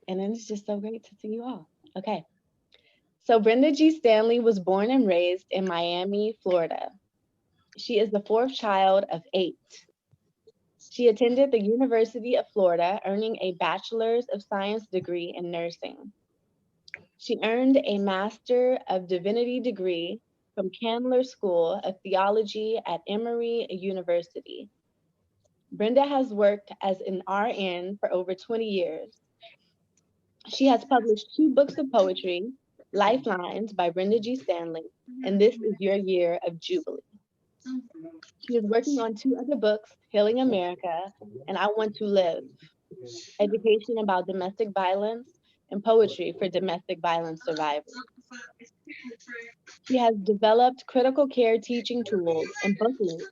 And then it's just so great to see you all. Okay. So Brenda G. Stanley was born and raised in Miami, Florida. She is the fourth child of 8. She attended the University of Florida, earning a Bachelor's of Science degree in nursing. She earned a Master of Divinity degree from Candler School of Theology at Emory University. Brenda has worked as an RN for over 20 years. She has published 2 books of poetry, Lifelines by Brenda G. Stanley, and This Is Your Year of Jubilee. She is working on 2 other books, Healing America and I Want to Live, Education about Domestic Violence and Poetry for Domestic Violence Survivors. She has developed critical care teaching tools and book links,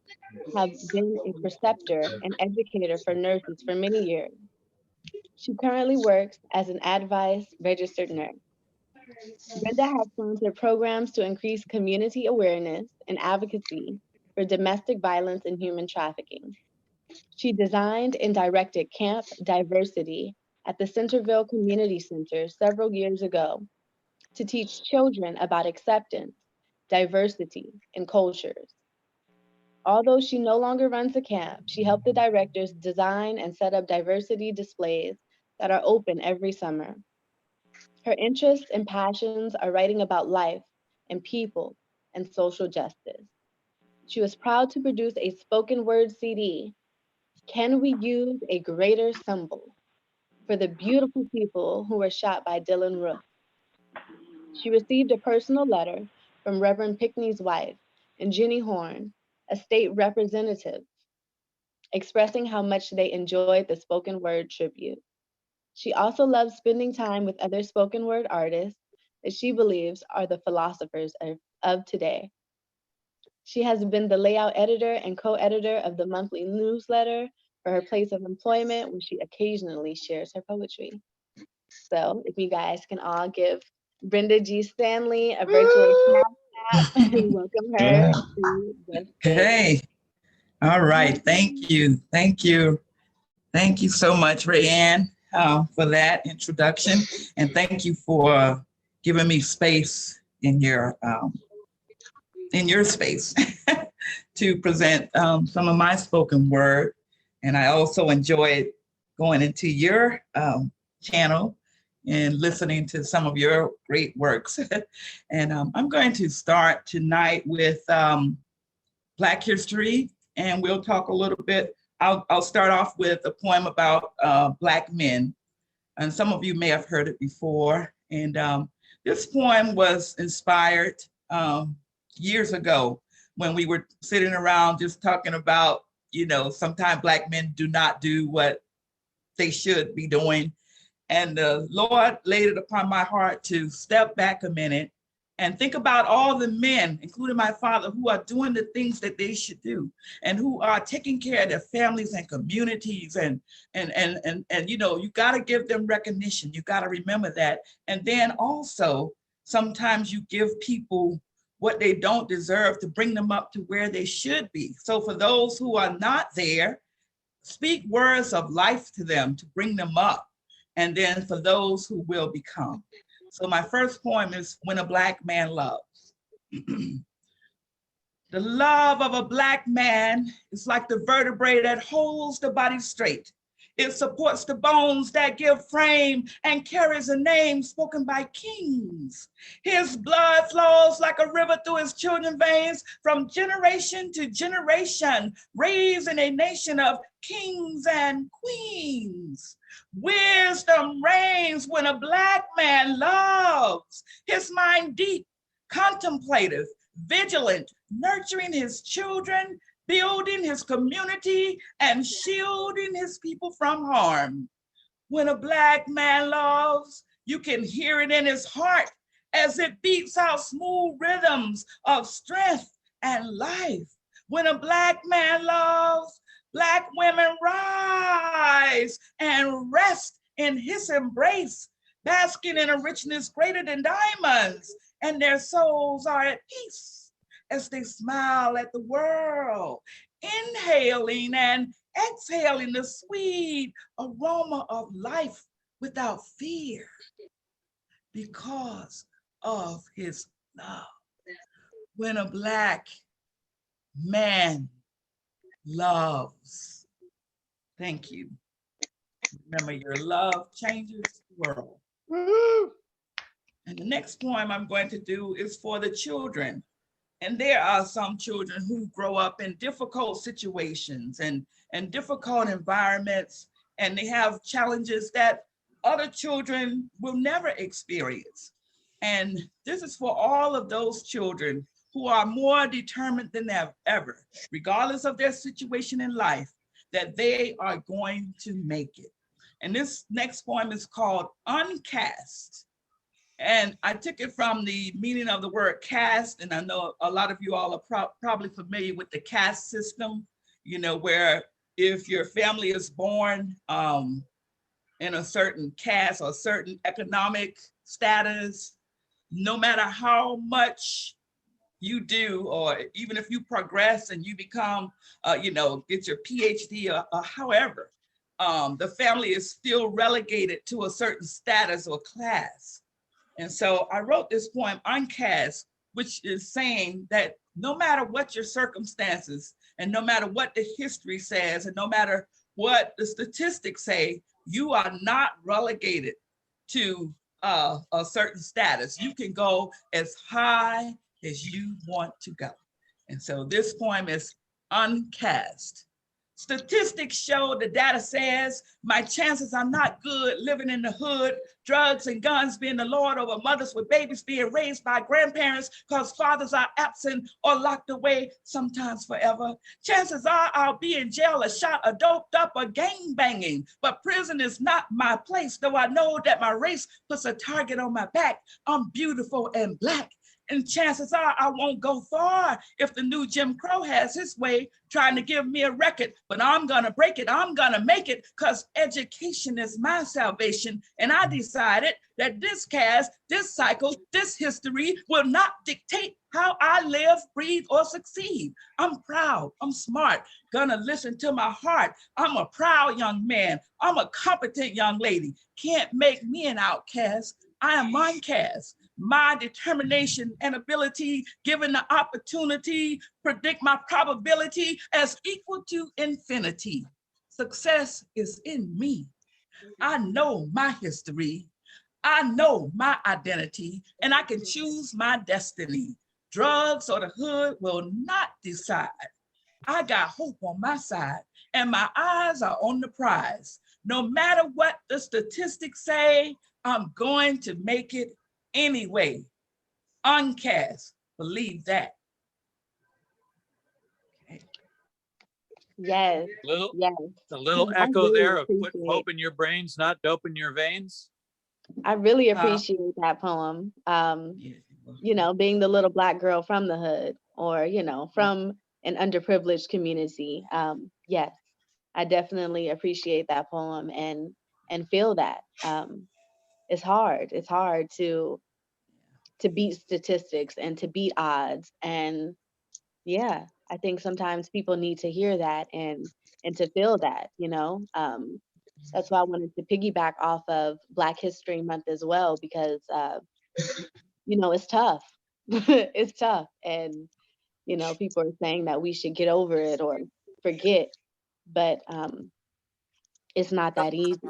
have been a preceptor and educator for nurses for many years. She currently works as an advice registered nurse. Brenda has sponsored programs to increase community awareness and advocacy for domestic violence and human trafficking. She designed and directed Camp Diversity at the Centerville Community Center several years ago to teach children about acceptance, diversity, and cultures. Although she no longer runs the camp, she helped the directors design and set up diversity displays that are open every summer. Her interests and passions are writing about life and people and social justice. She was proud to produce a spoken word CD, Can We Use a Greater Symbol, for the beautiful people who were shot by Dylan Roof. She received a personal letter from Reverend Pickney's wife and Jenny Horn, a state representative, expressing how much they enjoyed the spoken word tribute. She also loves spending time with other spoken word artists that she believes are the philosophers of today. She has been the layout editor and co-editor of the monthly newsletter for her place of employment, where she occasionally shares her poetry. So if you guys can all give Brenda G. Stanley a virtual clap and welcome her Yeah. to the stage. Hey, all right. Thank you. Thank you. Thank you so much, Rayanne, for that introduction. And thank you for giving me space in your space to present some of my spoken word. And I also enjoyed going into your channel and listening to some of your great works. And I'm going to start tonight with Black history, and we'll talk a little bit. I'll start off with a poem about Black men, and some of you may have heard it before. And this poem was inspired years ago when we were sitting around just talking about, sometimes Black men do not do what they should be doing. And the Lord laid it upon my heart to step back a minute and think about all the men, including my father, who are doing the things that they should do and who are taking care of their families and communities. And you got to give them recognition. You got to remember that. And then also, sometimes you give people what they don't deserve to bring them up to where they should be. So for those who are not there, speak words of life to them to bring them up. And then for those who will become. So my first poem is When a Black Man Loves. The love of a Black man is like the vertebrae that holds the body straight. It supports the bones that give frame and carries a name spoken by kings. His blood flows like a river through his children's veins from generation to generation, raising a nation of kings and queens. Wisdom reigns when a Black man loves. His mind deep, contemplative, vigilant, nurturing his children, building his community, and shielding his people from harm. When a Black man loves, you can hear it in his heart as it beats out smooth rhythms of strength and life. When a Black man loves, Black women rise and rest in his embrace, basking in a richness greater than diamonds, and their souls are at peace as they smile at the world, inhaling and exhaling the sweet aroma of life without fear because of his love. When a Black man loves, thank you. Remember, your love changes the world. And the next poem I'm going to do is for the children. And there are some children who grow up in difficult situations and difficult environments, and they have challenges that other children will never experience. And this is for all of those children who are more determined than ever, regardless of their situation in life, that they are going to make it. And this next poem is called Uncast. And I took it from the meaning of the word caste. And I know a lot of you all are probably familiar with the caste system, you know, where if your family is born in a certain caste or certain economic status, no matter how much you do, or even if you progress and you become, you know, get your PhD or however, the family is still relegated to a certain status or class. And so I wrote this poem, Uncast, which is saying that no matter what your circumstances, and no matter what the history says, and no matter what the statistics say, you are not relegated to a certain status. You can go as high as you want to go. And so this poem is Uncast. Statistics show, the data says, my chances are not good living in the hood, drugs and guns being the lord over mothers with babies being raised by grandparents because fathers are absent or locked away, sometimes forever. Chances are I'll be in jail or shot or doped up or gang banging, but prison is not my place, though I know that my race puts a target on my back. I'm beautiful and Black. And chances are I won't go far if the new Jim Crow has his way trying to give me a record, but I'm gonna break it, I'm gonna make it, because education is my salvation. And I decided that this caste, this cycle, this history will not dictate how I live, breathe, or succeed. I'm proud, I'm smart, gonna listen to my heart. I'm a proud young man, I'm a competent young lady. Can't make me an outcast, I am Uncast. My determination and ability, given the opportunity, predict my probability as equal to infinity. Success is in me. I know my history. I know my identity, and I can choose my destiny. Drugs or the hood will not decide. I got hope on my side, and my eyes are on the prize. No matter what the statistics say, I'm going to make it anyway. Uncast, believe that. Okay. Yes, Little, yes. a little I echo really there of put appreciate, hope in your brains, not dope in your veins. I really appreciate that poem. Yeah. You know, being the little Black girl from the hood, or, you know, from an underprivileged community. Yes, I definitely appreciate that poem and feel that. It's hard. It's hard to beat statistics and to beat odds. And yeah, I think sometimes people need to hear that and to feel that, you know. That's why I wanted to piggyback off of Black History Month as well, because you know, it's tough. It's tough. And, you know, people are saying that we should get over it or forget, but it's not that easy.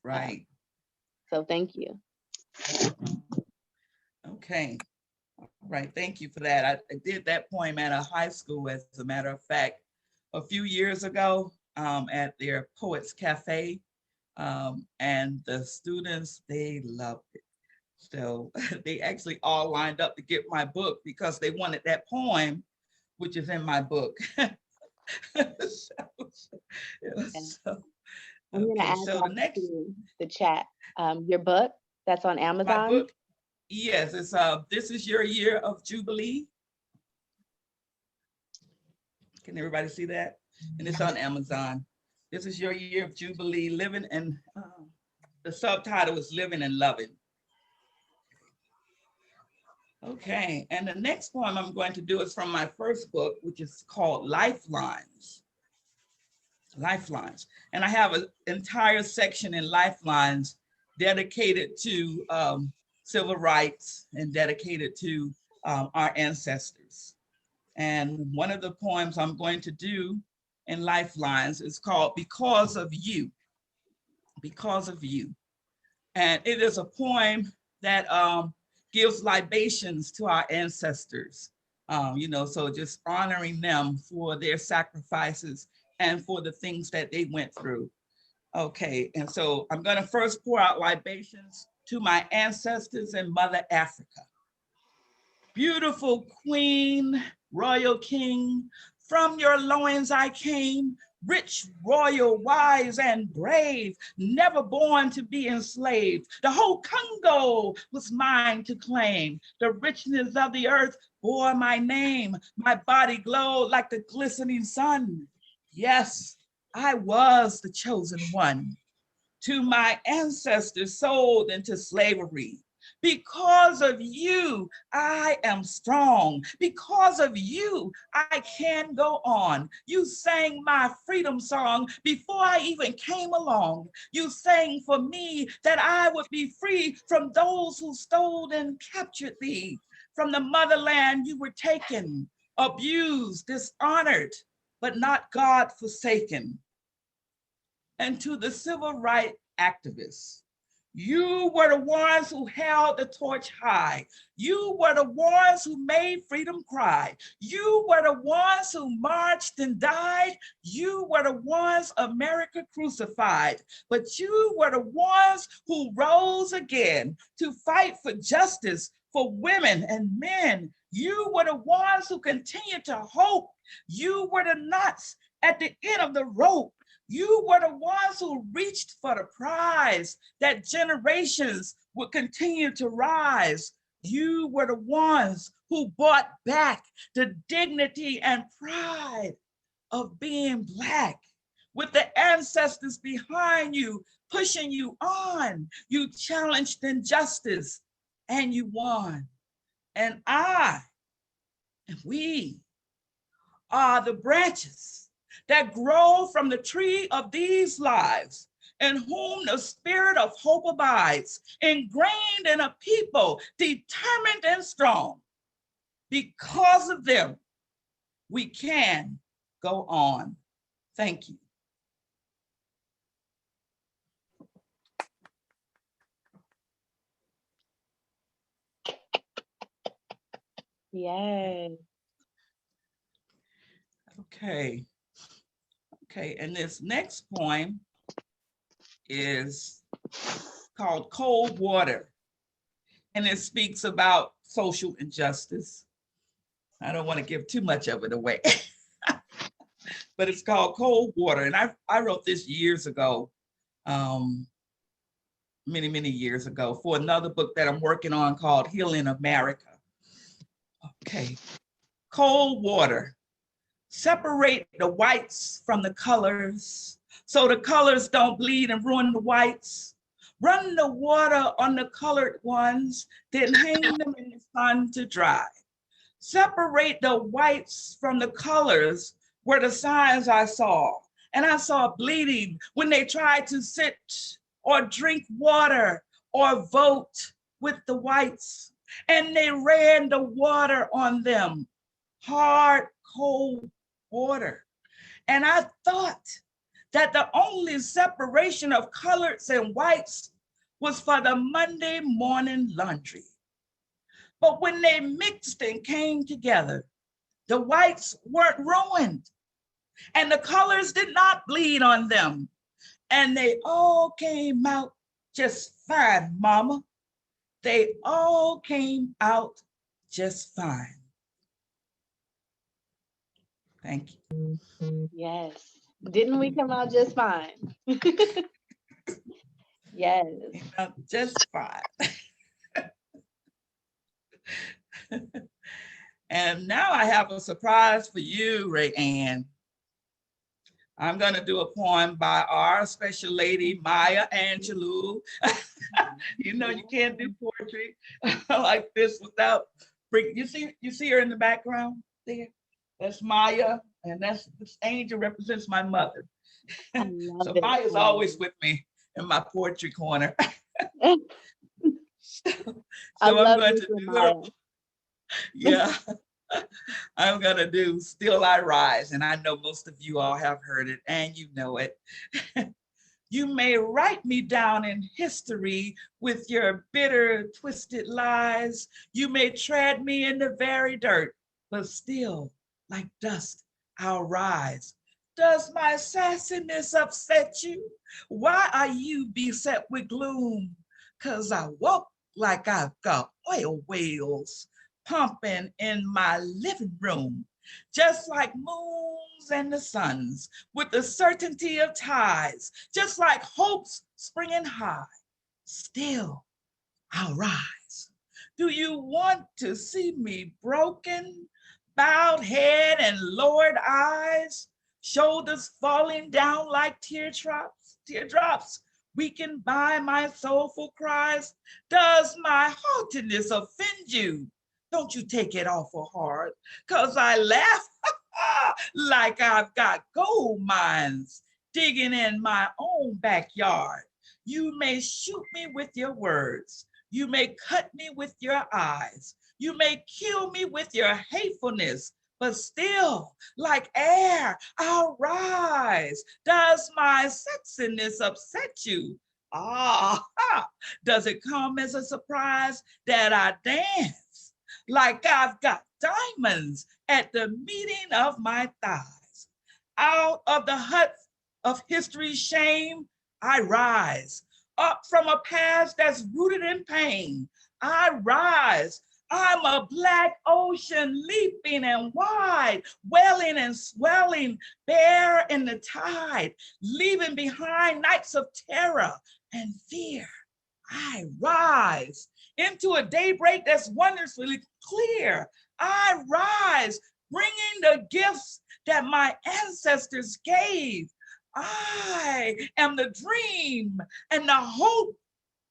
Right. So thank you. Okay. Right. Thank you for that. I did that poem at a high school, as a matter of fact, a few years ago at their Poets Cafe. And the students, they loved it. So they actually all lined up to get my book because they wanted that poem, which is in my book. I'm gonna add so the that next, to the chat. Your book that's on my Amazon. book, yes, it's This Is Your Year of Jubilee. Can everybody see that? And it's on Amazon. This is your year of Jubilee, living, and the subtitle is Living and Loving. Okay, and the next poem I'm going to do is from my first book, which is called Lifelines. Lifelines. And I have an entire section in Lifelines dedicated to civil rights and dedicated to our ancestors. And one of the poems I'm going to do in Lifelines is called Because of You, Because of You. And it is a poem that gives libations to our ancestors, so just honoring them for their sacrifices and for the things that they went through. Okay, and so I'm gonna first pour out libations to my ancestors and Mother Africa. Beautiful queen, royal king, from your loins I came, rich, royal, wise, and brave, never born to be enslaved. The whole Congo was mine to claim. The richness of the earth bore my name. My body glowed like the glistening sun. Yes, I was the chosen one. To my ancestors sold into slavery. Because of you, I am strong. Because of you, I can go on. You sang my freedom song before I even came along. You sang for me that I would be free from those who stole and captured thee. From the motherland you were taken, abused, dishonored, but not God forsaken. And to the civil rights activists, you were the ones who held the torch high. You were the ones who made freedom cry. You were the ones who marched and died. You were the ones America crucified. But you were the ones who rose again to fight for justice for women and men. You were the ones who continued to hope. You were the knots at the end of the rope. You were the ones who reached for the prize that generations would continue to rise. You were the ones who brought back the dignity and pride of being Black. With the ancestors behind you, pushing you on, you challenged injustice and you won. And we are the branches that grow from the tree of these lives, in whom the spirit of hope abides, ingrained in a people determined and strong. Because of them, we can go on. Thank you. Yes. Okay, and this next poem is called Cold Water, and it speaks about social injustice. I don't want to give too much of it away, but it's called Cold Water, and I wrote this years ago, many years ago, for another book that I'm working on called Healing America. Okay, cold water. Separate the whites from the colors so the colors don't bleed and ruin the whites. Run the water on the colored ones, then hang them in the sun to dry. Separate the whites from the colors were the signs I saw. And I saw bleeding when they tried to sit or drink water or vote with the whites. And they ran the water on them, hard, cold water. And I thought that the only separation of coloreds and whites was for the Monday morning laundry. But when they mixed and came together, the whites weren't ruined and the colors did not bleed on them. And they all came out just fine, mama. They all came out just fine. Thank you. Yes. Didn't we come out just fine? Yes. Just fine. And now I have a surprise for you, Ray Ann. I'm going to do a poem by our special lady, Maya Angelou. You know, you can't do poetry like this without bring. You see her in the background there? That's Maya, and this angel represents my mother. So Maya's always with me in my poetry corner. I So I'm love going this to with do it. Maya. Yeah, I'm going to do Still I Rise. And I know most of you all have heard it and you know it. You may write me down in history with your bitter, twisted lies. You may tread me in the very dirt, but still, like dust, I'll rise. Does my sassiness upset you? Why are you beset with gloom? 'Cause I walk like I've got oil wells pumping in my living room, just like moons and the suns, with the certainty of tides, just like hopes springing high. Still, I'll rise. Do you want to see me broken, bowed head and lowered eyes, shoulders falling down like teardrops, weakened by my soulful cries? Does my haughtiness offend you? Don't you take it awful hard, 'cause I laugh like I've got gold mines digging in my own backyard. You may shoot me with your words. You may cut me with your eyes. You may kill me with your hatefulness, but still, like air, I'll rise. Does my sexiness upset you? Ah, does it come as a surprise that I dance like I've got diamonds at the meeting of my thighs? Out of the hut of history's shame, I rise. Up from a past that's rooted in pain, I rise. I'm a black ocean leaping and wide, welling and swelling, bare in the tide, leaving behind nights of terror and fear. I rise into a daybreak that's wondrously clear. I rise, bringing the gifts that my ancestors gave. I am the dream and the hope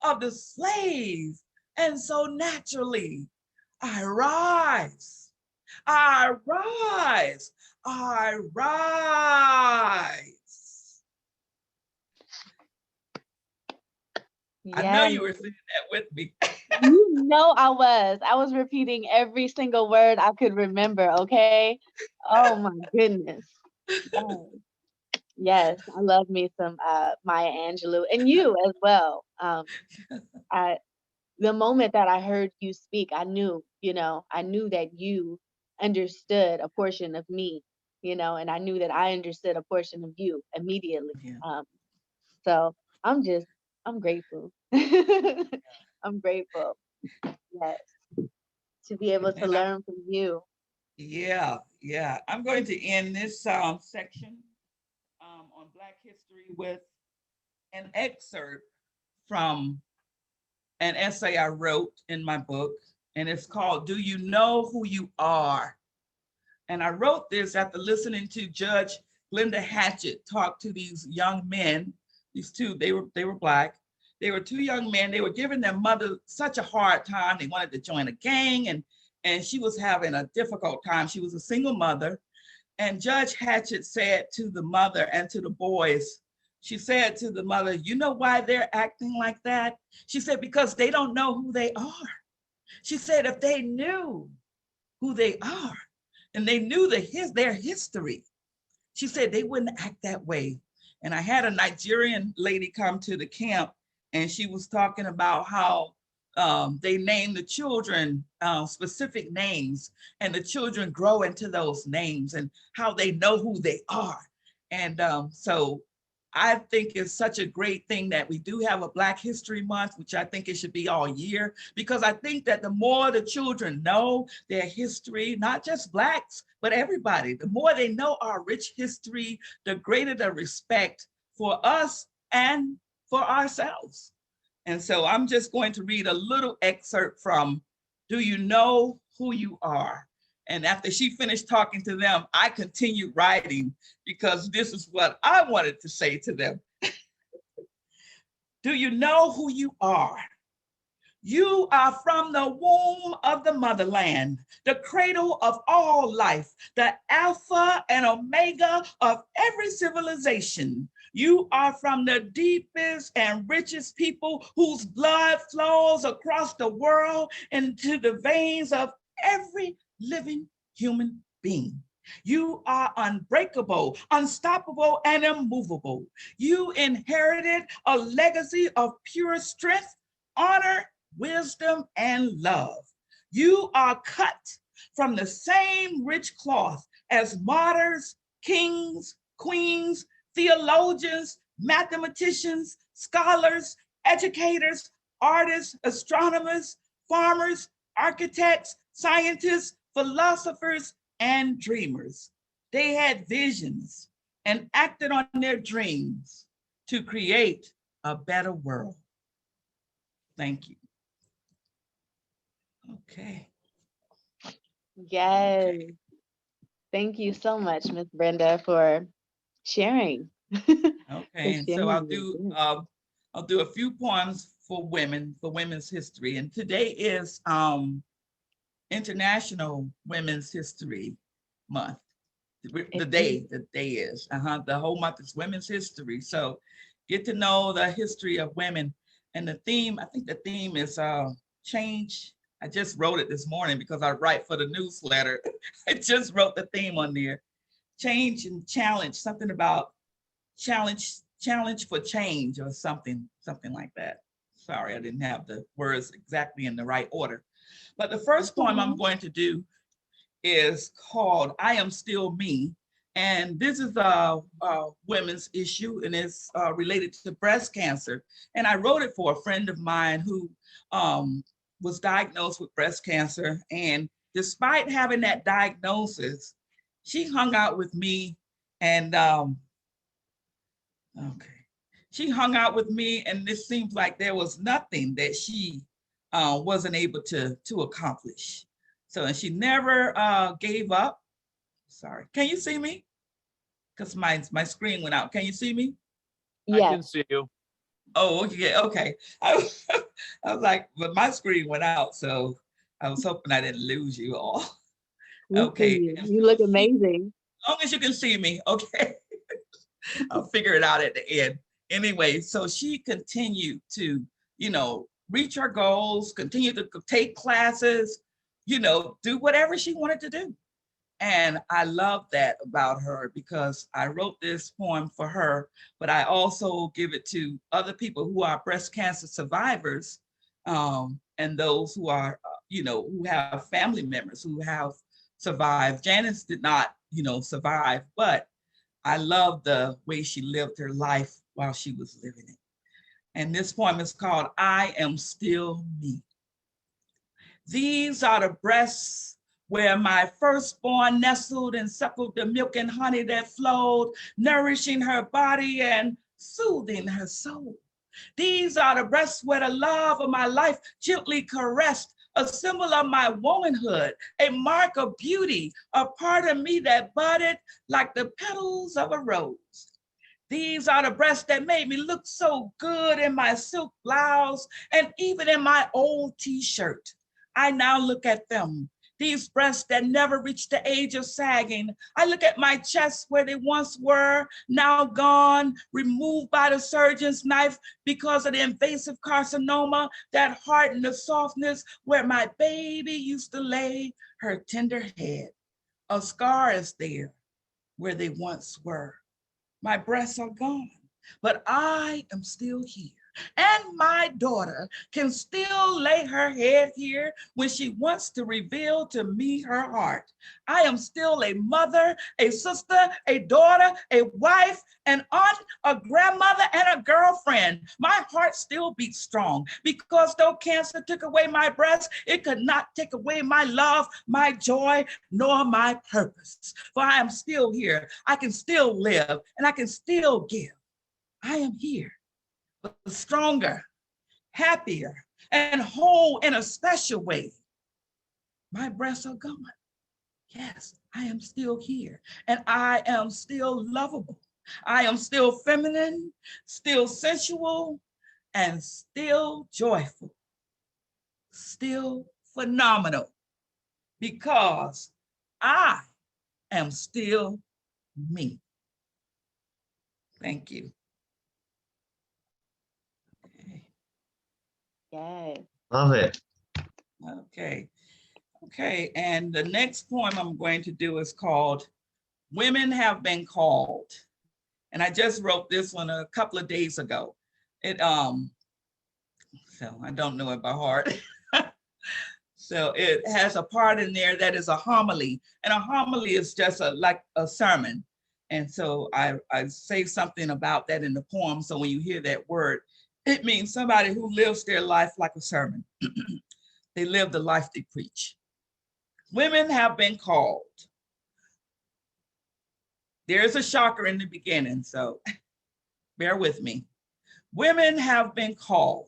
of the slave. And so naturally, I rise, I rise, I rise. I know Yes. you were saying that with me. You know I was. I was repeating every single word I could remember, okay? Oh my goodness. Yes. Yes, I love me some Maya Angelou and you as well. I the moment that I heard you speak, I knew, I knew that you understood a portion of me, and I knew that I understood a portion of you immediately. Yeah. So I'm grateful. I'm grateful. Yes, to be able to And I, learn from you. yeah. I'm going to end this section on Black history with an excerpt from an essay I wrote in my book, and it's called Do You Know Who You Are? And I wrote this after listening to Judge Glenda Hatchett talk to these young men. These two, they were Black. They were two young men. They were giving their mother such a hard time. They wanted to join a gang, and she was having a difficult time. She was a single mother. And Judge Hatchett said to the mother and to the boys, she said to the mother, you know why they're acting like that? She said, because they don't know who they are. She said, if they knew who they are and they knew their history, she said they wouldn't act that way. And I had a Nigerian lady come to the camp, and she was talking about how they name the children specific names, and the children grow into those names, and how they know who they are. And so I think it's such a great thing that we do have a Black History Month, which I think it should be all year, because I think that the more the children know their history, not just Blacks, but everybody, the more they know our rich history, the greater the respect for us and for ourselves. And so I'm just going to read a little excerpt from Do You Know Who You Are? And after she finished talking to them, I continued writing because this is what I wanted to say to them. Do you know who you are? You are from the womb of the motherland, the cradle of all life, the alpha and omega of every civilization. You are from the deepest and richest people whose blood flows across the world into the veins of every living human being. You are unbreakable, unstoppable, and immovable. You inherited a legacy of pure strength, honor, wisdom, and love. You are cut from the same rich cloth as martyrs, kings, queens, theologians, mathematicians, scholars, educators, artists, astronomers, farmers, architects, scientists, philosophers, and dreamers. They had visions and acted on their dreams to create a better world. Thank you. Okay. Yes. Okay. Thank you so much, Miss Brenda, for sharing. Okay, and so Sharing your experience. I'll do a few poems for women, for women's history. And today is International Women's History Month. The day is. The whole month is Women's History. So get to know the history of women. And the theme, I think the theme is change. I just wrote it this morning because I write for the newsletter. I just wrote the theme on there. Change and challenge, something about challenge for change or something like that. Sorry, I didn't have the words exactly in the right order. But the first poem I'm going to do is called I Am Still Me. And this is a women's issue, and it's related to breast cancer. And I wrote it for a friend of mine who was diagnosed with breast cancer. And despite having that diagnosis, she hung out with me and she hung out with me, and it seems like there was nothing that she wasn't able to accomplish. So, and she never gave up. Sorry, can you see me? Because my screen went out. Can you see me? I Yes. can see you. Oh, okay. I was like, but my screen went out, so I was hoping I didn't lose you all. We see Okay. you. You look amazing. As long as you can see me, okay. I'll figure it out at the end. Anyway, so she continued to, reach her goals, continue to take classes, do whatever she wanted to do. And I love that about her because I wrote this poem for her, but I also give it to other people who are breast cancer survivors, and those who are, who have family members who have survived. Janice did not, survive, but I love the way she lived her life while she was living it. And this poem is called I Am Still Me. These are the breasts where my firstborn nestled and suckled the milk and honey that flowed, nourishing her body and soothing her soul. These are the breasts where the love of my life gently caressed, a symbol of my womanhood, a mark of beauty, a part of me that budded like the petals of a rose. These are the breasts that made me look so good in my silk blouse and even in my old t-shirt. I now look at them, these breasts that never reached the age of sagging. I look at my chest where they once were, now gone, removed by the surgeon's knife because of the invasive carcinoma that hardened the softness where my baby used to lay her tender head. A scar is there where they once were. My breasts are gone, but I am still here. And my daughter can still lay her head here when she wants to reveal to me her heart. I am still a mother, a sister, a daughter, a wife, an aunt, a grandmother, and a girlfriend. My heart still beats strong because though cancer took away my breast, it could not take away my love, my joy, nor my purpose. For I am still here. I can still live and I can still give. I am here, but stronger, happier, and whole in a special way. My breasts are gone. Yes, I am still here, and I am still lovable. I am still feminine, still sensual, and still joyful, still phenomenal, because I am still me. Thank you. Yes. Love it. Okay. Okay. And the next poem I'm going to do is called Women Have Been Called. And I just wrote this one a couple of days ago. So I don't know it by heart. So it has a part in there that is a homily, and a homily is just like a sermon. And so I say something about that in the poem. So when you hear that word, it means somebody who lives their life like a sermon. They live the life they preach. Women have been called. There's a shocker in the beginning, so bear with me. Women have been called.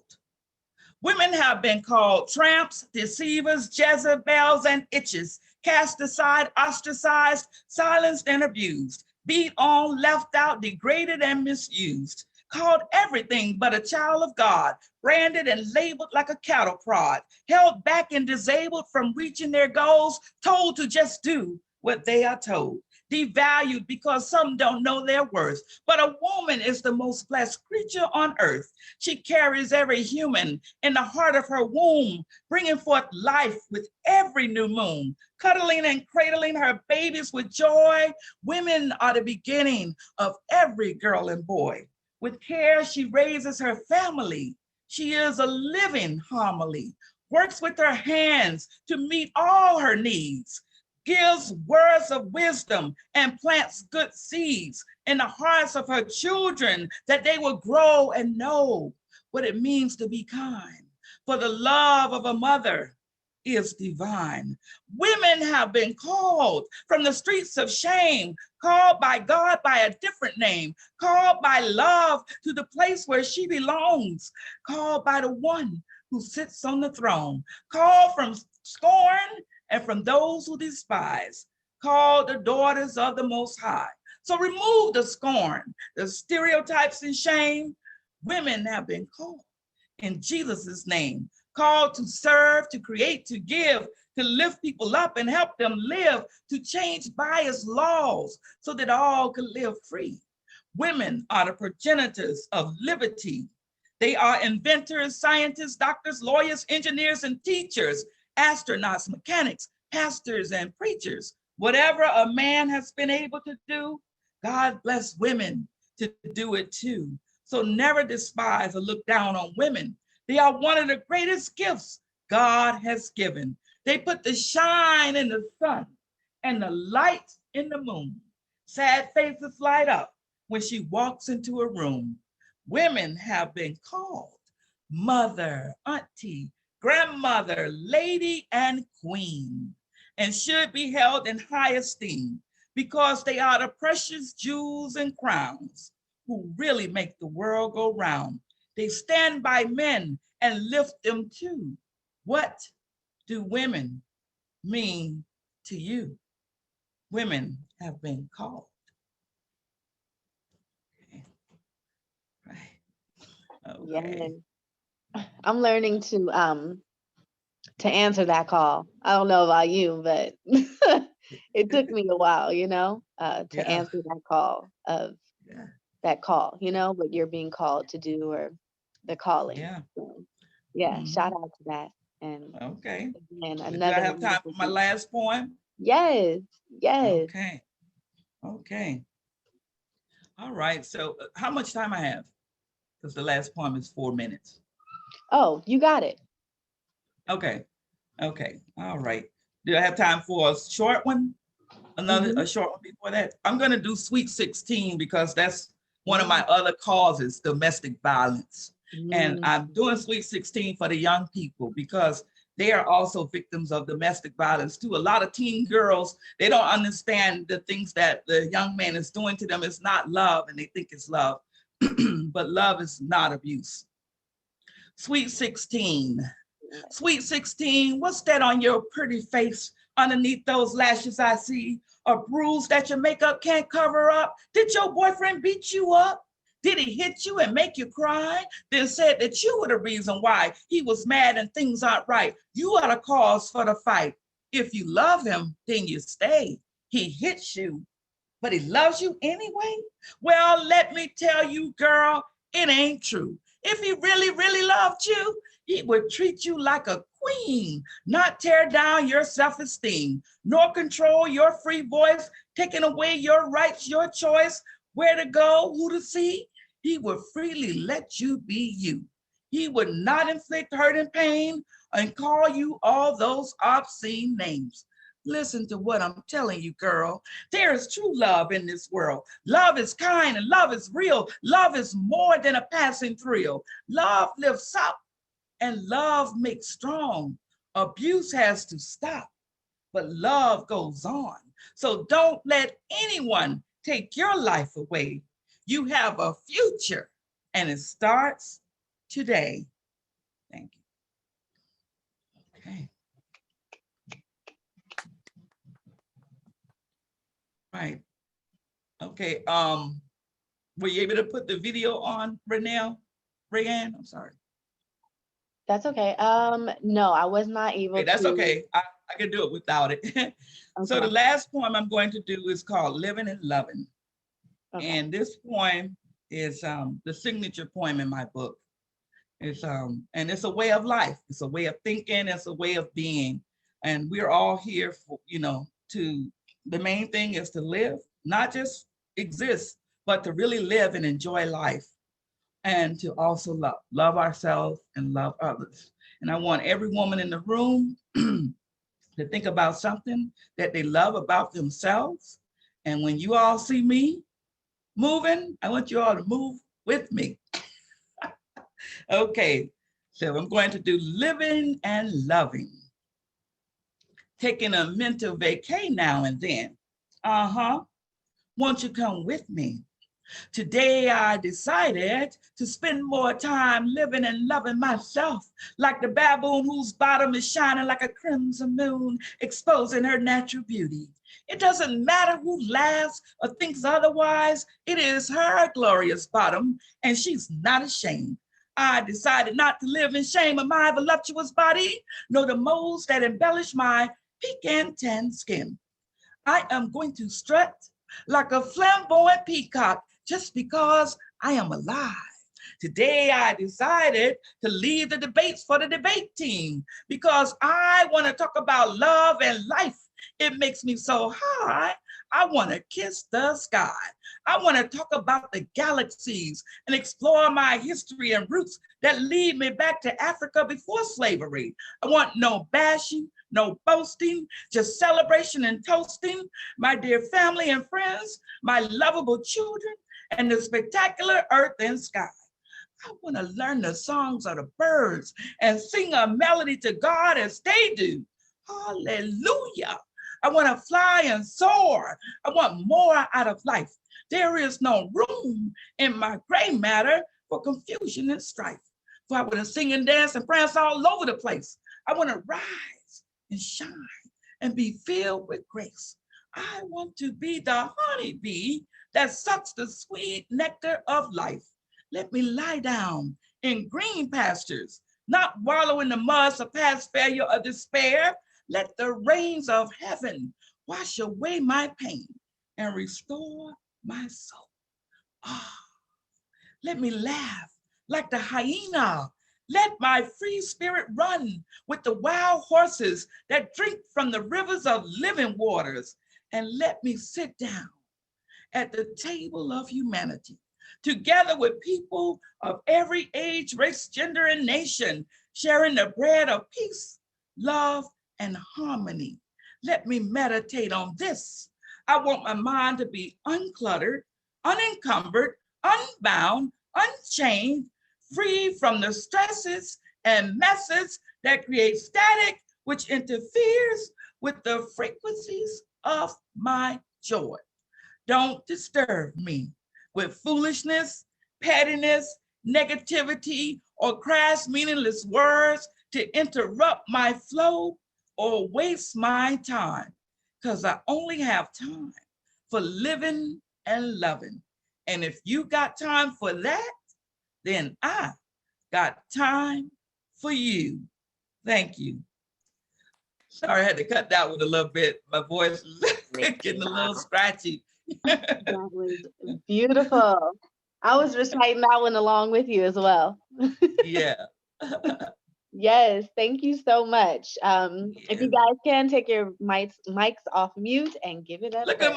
Women have been called tramps, deceivers, Jezebels, and itches, cast aside, ostracized, silenced, and abused, beat on, left out, degraded, and misused, called everything but a child of God, branded and labeled like a cattle prod, held back and disabled from reaching their goals, told to just do what they are told, devalued because some don't know their worth. But a woman is the most blessed creature on earth. She carries every human in the heart of her womb, bringing forth life with every new moon, cuddling and cradling her babies with joy. Women are the beginning of every girl and boy. With care, she raises her family. She is a living homily, works with her hands to meet all her needs, gives words of wisdom and plants good seeds in the hearts of her children that they will grow and know what it means to be kind. For the love of a mother is divine. Women have been called from the streets of shame, called by God by a different name, called by love to the place where she belongs, called by the one who sits on the throne, called from scorn and from those who despise, called the daughters of the Most High. So remove the scorn, the stereotypes and shame. Women have been called in Jesus' name, called to serve, to create, to give, to lift people up and help them live, to change biased laws so that all can live free. Women are the progenitors of liberty. They are inventors, scientists, doctors, lawyers, engineers, and teachers, astronauts, mechanics, pastors, and preachers. Whatever a man has been able to do, God bless women to do it too. So never despise or look down on women. They are one of the greatest gifts God has given. They put the shine in the sun and the light in the moon. Sad faces light up when she walks into a room. Women have been called mother, auntie, grandmother, lady, and queen, and should be held in high esteem because they are the precious jewels and crowns who really make the world go round. They stand by men and lift them too. What do women mean to you? Women have been called. Okay. Right. Okay. Yes. I'm learning to answer that call. I don't know about you, but it took me a while, to Yeah. answer Yeah. that call, what you're being called to do or the calling. Yeah. So, yeah, Mhm. shout out to that. And Okay. again, So do I another have time for wonderful my piece. last poem? Yes, yes. Okay. Okay. All right. So how much time I have? Because the last poem is 4 minutes. Oh, you got it. Okay. Okay. All right. Do I have time for a short one? A short one before that? I'm going to do Sweet 16 because that's one of my other causes, domestic violence. And Mm, I'm doing Sweet 16 for the young people because they are also victims of domestic violence too. A lot of teen girls, they don't understand the things that the young man is doing to them. It's not love and they think it's love, but love is not abuse. Sweet 16. Sweet 16, what's that on your pretty face? Underneath those lashes I see, a bruise that your makeup can't cover up. Did your boyfriend beat you up? Did he hit you and make you cry? Then said that you were the reason why he was mad and things aren't right. You are the cause for the fight. If you love him, then you stay. He hits you, but he loves you anyway? Well, let me tell you, girl, it ain't true. If he really, really loved you, He would treat you like a queen, not tear down your self-esteem, nor control your free voice, taking away your rights, your choice, where to go, who to see. He would freely let you be you. He would not inflict hurt and pain and call you all those obscene names. Listen to what I'm telling you, girl. There is true love in this world. Love is kind and love is real. Love is more than a passing thrill. Love lifts up and love makes strong. Abuse has to stop, but love goes on. So don't let anyone take your life away. You have a future and it starts today. Thank you. Okay. Right. Okay. Were you able to put the video on, Rayanne? I'm sorry. That's okay. No, I was not able Okay, that's to. okay. I can do it without it. So the Okay. last poem I'm going to do is called Living and Loving. Okay. And this poem is the signature poem in my book. It's and it's a way of life. It's a way of thinking. It's a way of being. And we're all here for, the main thing is to live, not just exist, but to really live and enjoy life. And to also love ourselves and love others. And I want every woman in the room to think about something that they love about themselves. And when you all see me moving, I want you all to move with me. Okay, so I'm going to do living and loving. Taking a mental vacay now and then. Won't you come with me? Today I decided to spend more time living and loving myself, like the baboon whose bottom is shining like a crimson moon, exposing her natural beauty. It doesn't matter who laughs or thinks otherwise, it is her glorious bottom, and she's not ashamed. I decided not to live in shame of my voluptuous body, nor the moles that embellish my pecan tan skin. I am going to strut like a flamboyant peacock just because I am alive. Today I decided to leave the debates for the debate team because I want to talk about love and life. It makes me so high, I want to kiss the sky. I want to talk about the galaxies and explore my history and roots that lead me back to Africa before slavery. I want no bashing, no boasting, just celebration and toasting. My dear family and friends, my lovable children, and the spectacular earth and sky. I want to learn the songs of the birds and sing a melody to God as they do. Hallelujah. I want to fly and soar. I want more out of life. There is no room in my gray matter for confusion and strife. For I want to sing and dance and prance all over the place. I want to rise and shine and be filled with grace. I want to be the honeybee that sucks the sweet nectar of life. Let me lie down in green pastures, not wallow in the mud of past failure or despair. Let the rains of heaven wash away my pain and restore my soul. Ah, let me laugh like the hyena. Let my free spirit run with the wild horses that drink from the rivers of living waters. And let me sit down at the table of humanity, together with people of every age, race, gender, and nation, sharing the bread of peace, love, and harmony. Let me meditate on this. I want my mind to be uncluttered, unencumbered, unbound, unchained, free from the stresses and messes that create static, which interferes with the frequencies of my joy. Don't disturb me with foolishness, pettiness, negativity, or crass, meaningless words to interrupt my flow or waste my time, because I only have time for living and loving. And if you got time for that, then I got time for you. Thank you. Sorry, I had to cut that one a little bit. My voice is getting a little scratchy. That was beautiful. I was reciting that one along with you as well. Yeah. Yes, thank you so much. If you guys can take your mics off mute and give it up. Look at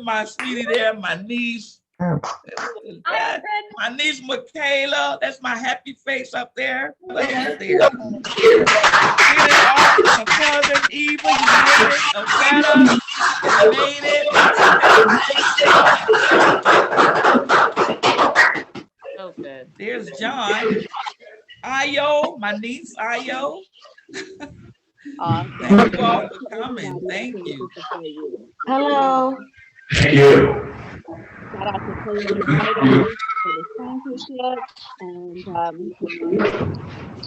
my sweetie there, my niece. My niece Michaela. That's my happy face up there. Look at there. Get it off. My cousin Eva, you made it. Okada, you made it. So good. There's John. Ayo, my niece Ayo. Awesome. Thank you all for coming. Thank you. Hello. Shout out to Taylor Writers for the sponsorship. And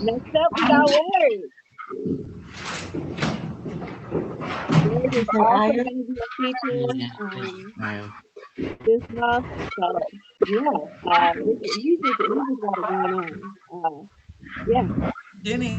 next up, we got Word. Word is also going to be a feature this month. So, yeah, we just got it going on. Yeah. Jenny.